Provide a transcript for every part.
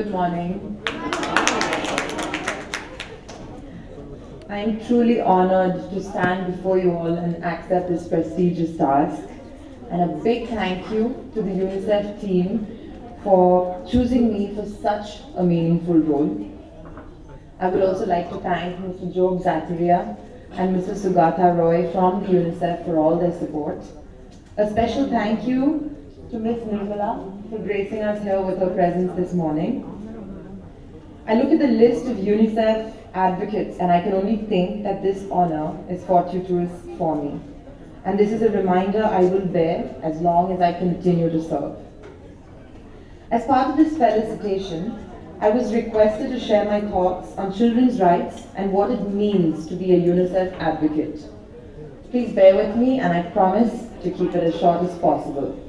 Good morning. I am truly honored to stand before you all and accept this prestigious task. And a big thank you to the UNICEF team for choosing me for such a meaningful role. I would also like to thank Mr. Job Zakaria and Mr. Sugata Roy from the UNICEF for all their support. A special thank you to Ms. Nirmala for gracing us here with her presence this morning. I look at the list of UNICEF advocates and I can only think that this honor is fortuitous for me. And this is a reminder I will bear as long as I continue to serve. As part of this felicitation, I was requested to share my thoughts on children's rights and what it means to be a UNICEF advocate. Please bear with me and I promise to keep it as short as possible.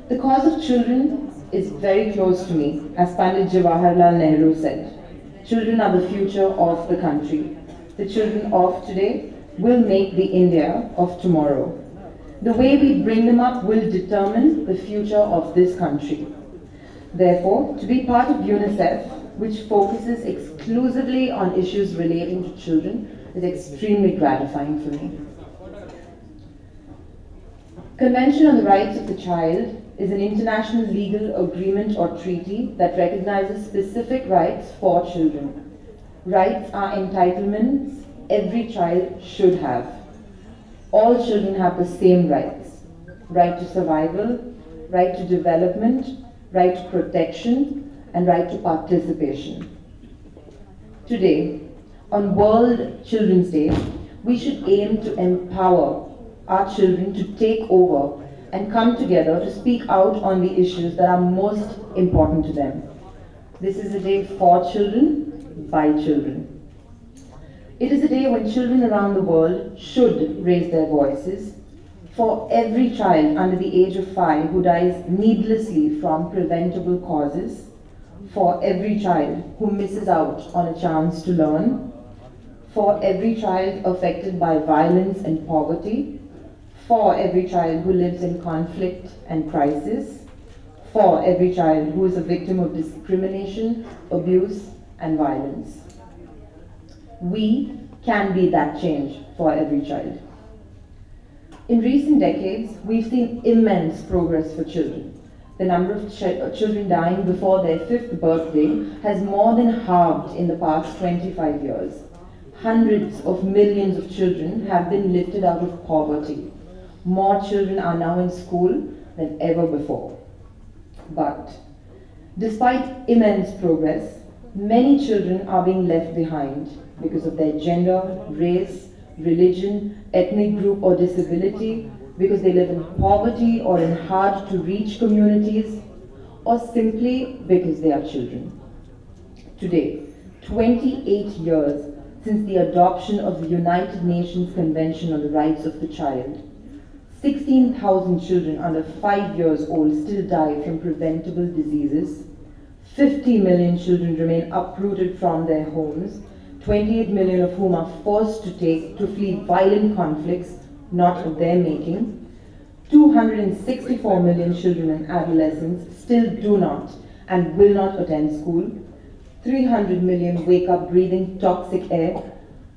The cause of children is very close to me, as Pandit Jawaharlal Nehru said. Children are the future of the country. The children of today will make the India of tomorrow. The way we bring them up will determine the future of this country. Therefore, to be part of UNICEF, which focuses exclusively on issues relating to children, is extremely gratifying for me. Convention on the Rights of the Child is an international legal agreement or treaty that recognizes specific rights for children. Rights are entitlements every child should have. All children have the same rights. Right to survival, right to development, right to protection, and right to participation. Today, on World Children's Day, we should aim to empower our children to take over and come together to speak out on the issues that are most important to them. This is a day for children, by children. It is a day when children around the world should raise their voices. For every child under the age of 5 who dies needlessly from preventable causes, for every child who misses out on a chance to learn, for every child affected by violence and poverty, for every child who lives in conflict and crisis, for every child who is a victim of discrimination, abuse, and violence. We can be that change for every child. In recent decades, we've seen immense progress for children. The number of children dying before their 5th birthday has more than halved in the past 25 years. Hundreds of millions of children have been lifted out of poverty. More children are now in school than ever before. But despite immense progress, many children are being left behind because of their gender, race, religion, ethnic group or disability, because they live in poverty or in hard-to-reach communities, or simply because they are children. Today, 28 years since the adoption of the United Nations Convention on the Rights of the Child, 16,000 children under 5 years old still die from preventable diseases, 50 million children remain uprooted from their homes, 28 million of whom are forced to flee violent conflicts not of their making. 264 million children and adolescents still do not and will not attend school. 300 million wake up breathing toxic air,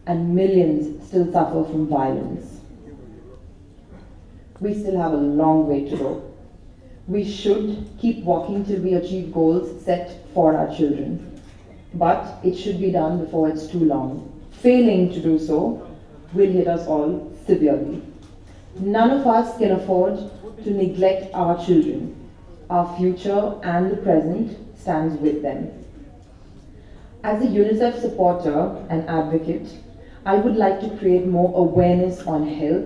and millions still suffer from violence. We still have a long way to go. We should keep walking till we achieve goals set for our children. But it should be done before it's too long. Failing to do so will hit us all severely. None of us can afford to neglect our children. Our future and the present stands with them. As a UNICEF supporter and advocate, I would like to create more awareness on health,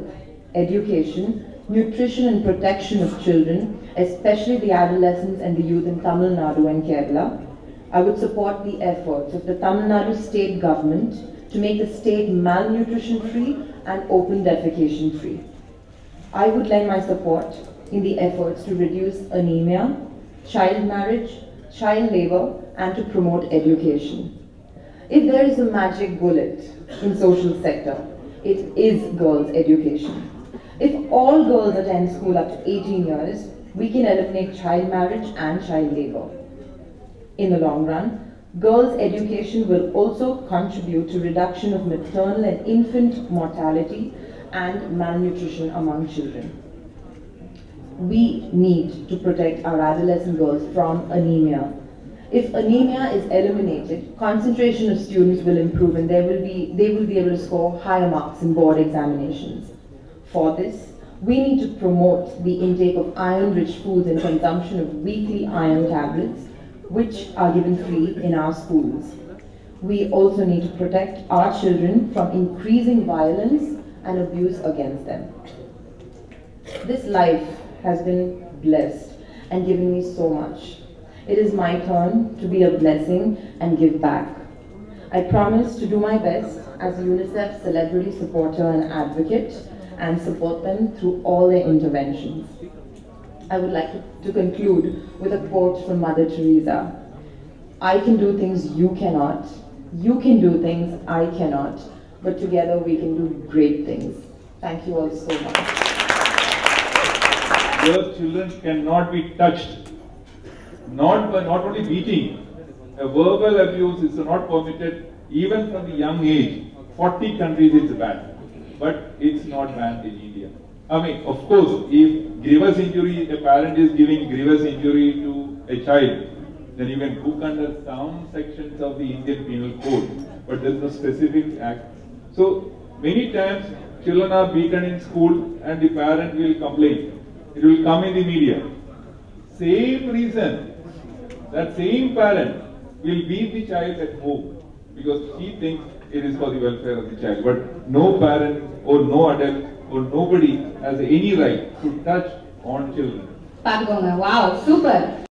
education, nutrition and protection of children, especially the adolescents and the youth in Tamil Nadu and Kerala. I would support the efforts of the Tamil Nadu state government to make the state malnutrition-free and open defecation-free. I would lend my support in the efforts to reduce anemia, child marriage, child labor, and to promote education. If there is a magic bullet in social sector, it is girls' education. If all girls attend school up to 18 years, we can eliminate child marriage and child labor. in the long run, girls' education will also contribute to reduction of maternal and infant mortality and malnutrition among children. We need to protect our adolescent girls from anemia. If anemia is eliminated, concentration of students will improve and they will be able to score higher marks in board examinations. For this, we need to promote the intake of iron-rich foods and consumption of weekly iron tablets, which are given free in our schools. We also need to protect our children from increasing violence and abuse against them. This life has been blessed and given me so much. It is my turn to be a blessing and give back. I promise to do my best as UNICEF celebrity supporter and advocate and support them through all their interventions. I would like to conclude with a quote from Mother Teresa. I can do things you cannot. You can do things I cannot. But together we can do great things. Thank you all so much. Those children cannot be touched. Not only beating. A verbal abuse is not permitted even from the young age. 40 countries it's banned. But it's not banned in India. I mean, of course, if grievous injury, a parent is giving grievous injury to a child, then you can book under some sections of the Indian Penal Code, but there is no specific act. So, many times, children are beaten in school and the parent will complain. It will come in the media. Same reason, that same parent will beat the child at home because she thinks it is for the welfare of the child. But no parent or no adult or nobody has any right to touch on children. Wow, super.